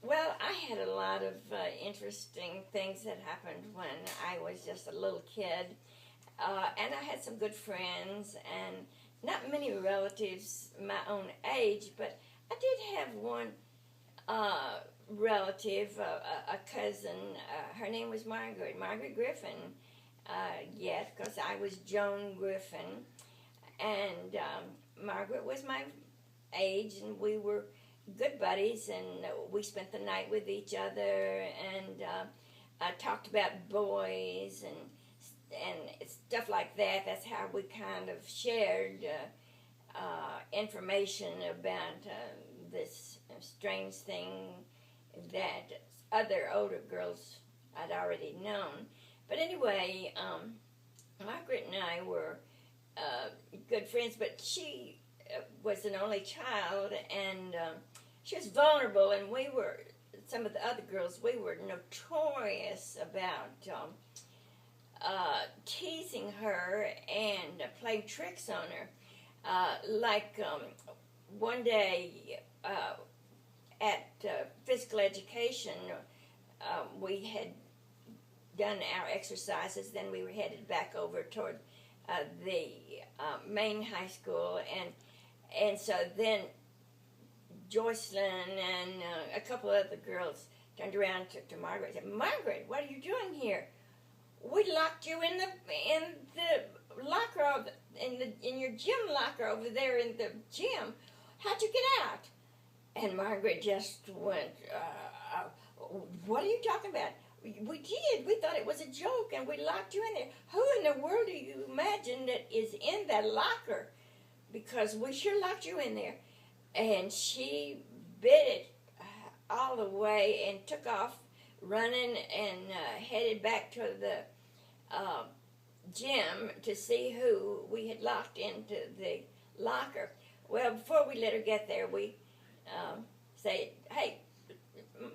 Well, I had a lot of interesting things that happened when I was just a little kid. And I had some good friends and not many relatives my own age, but I did have one relative, a cousin. Her name was Margaret Griffin. Yes, because I was Joan Griffin, and Margaret was my age, and we were good buddies, and we spent the night with each other, and talked about boys and stuff like that. That's how we kind of shared information about this strange thing that other older girls I'd already known. But anyway, Margaret and I were good friends, but she was an only child, and she was vulnerable, and we were, some of the other girls, we were notorious about teasing her and playing tricks on her. One day at physical education, we had done our exercises, then we were headed back over toward the main high school, and so then Joycelyn and a couple of other girls turned around to Margaret and said, "Margaret, what are you doing here? We locked you in the locker in your gym locker over there in the gym. How'd you get out?" And Margaret just went, "What are you talking about? We did. We thought it was a joke, and we locked you in there. Who in the world do you imagine that is in that locker? Because we sure locked you in there." And she bit it all the way and took off running and headed back to the gym to see who we had locked into the locker. Well, before we let her get there, we said, "Hey,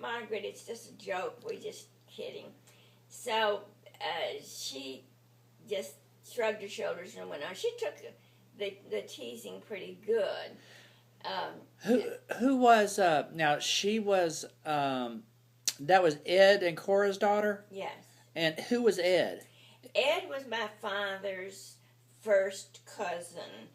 Margaret, it's just a joke. We're just kidding." So she just shrugged her shoulders and went on. She took the teasing pretty good. Who was now? She was that was Ed and Cora's daughter. Yes. And who was Ed? Ed was my father's first cousin.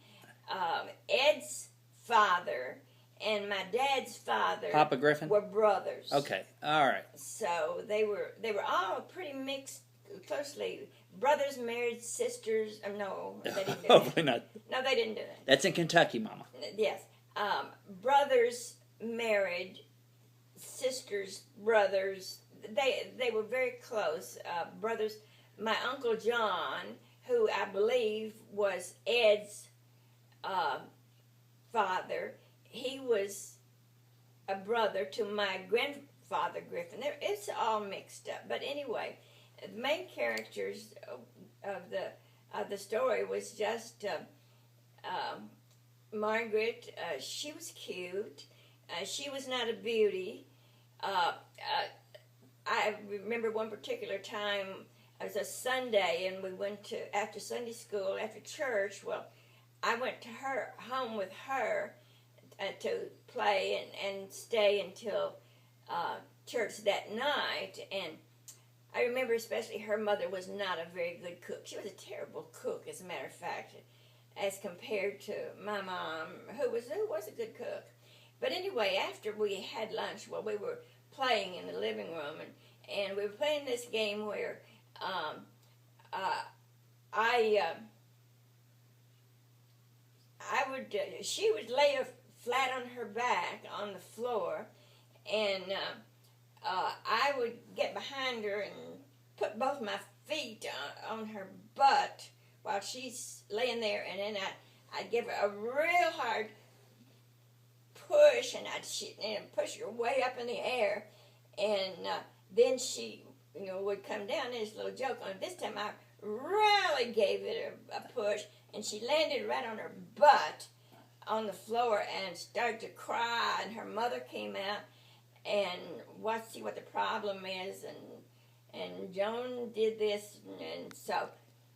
Ed's father and my dad's father, Papa Griffin, were brothers. Okay, all right. So they were all pretty mixed, closely. Brothers married sisters. No, they didn't do Hopefully that. not. No, they didn't do that. That's in Kentucky, Mama. Yes. Brothers married sisters, brothers. They were very close. Brothers. My Uncle John, who I believe was Ed's father, he was a brother to my grandfather Griffin. It's all mixed up. But anyway, the main characters of the story was just Margaret. She was cute. She was not a beauty. I remember one particular time. It was a Sunday, and we went to, after Sunday school, after church. Well, I went to her home with her to play and stay until church that night. And I remember especially her mother was not a very good cook. She was a terrible cook, as a matter of fact, as compared to my mom, who was a good cook. But anyway, after we had lunch, well, we were playing in the living room, and we were playing this game where she would lay flat on her back on the floor, and I would get behind her and put both my feet on her butt while she's laying there, and then I'd give her a real hard push, and I'd push her way up in the air, and then she would come down. There's a little joke on it. This time I really gave it a push, and she landed right on her butt on the floor and started to cry, and her mother came out and see what the problem is, and Joan did this, and so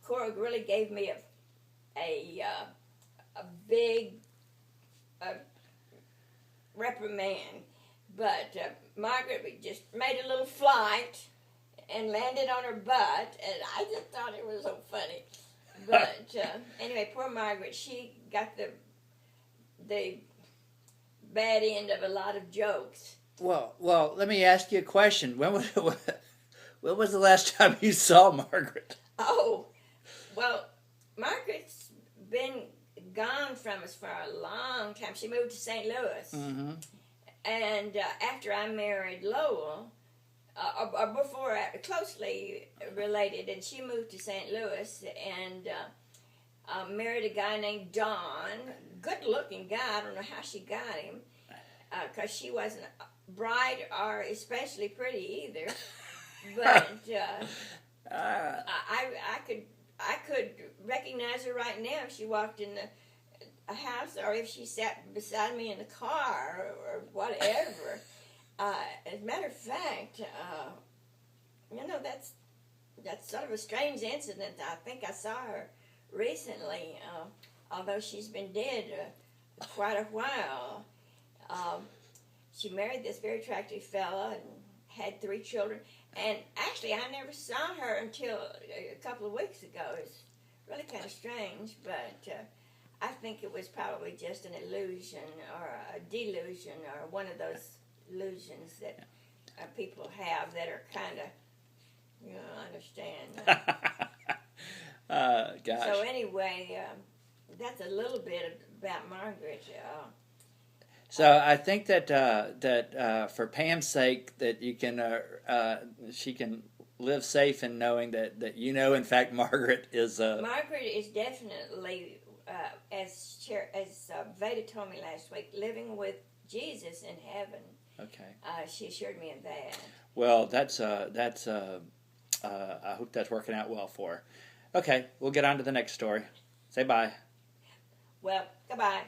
Cora really gave me a big reprimand, but Margaret we just made a little flight and landed on her butt, and I just thought it was so funny. But anyway, poor Margaret, she got the bad end of a lot of jokes. Well, let me ask you a question. When was the last time you saw Margaret? Oh, well, Margaret's been gone from us for a long time. She moved to St. Louis. Mm-hmm. And after I married Lowell, or before, closely related, and she moved to St. Louis and married a guy named Don. Good-looking guy. I don't know how she got him, because she wasn't bright or especially pretty either. But I could recognize her right now if she walked in a house or if she sat beside me in the car or whatever. As a matter of fact, that's sort of a strange incident. I think I saw her recently, although she's been dead quite a while. She married this very attractive fella and had 3 children. And actually, I never saw her until a couple of weeks ago. It's really kind of strange, but I think it was probably just an illusion or a delusion or one of those illusions that people have that are kind of, understand. Gosh. So anyway, that's a little bit about Margaret. So I think that for Pam's sake, that you can she can live safe in knowing that in fact Margaret is. Margaret is definitely, as Veda told me last week, living with Jesus in heaven. Okay. She assured me of that. Well, that's I hope that's working out well for her. Okay, we'll get on to the next story. Say bye. Well, goodbye.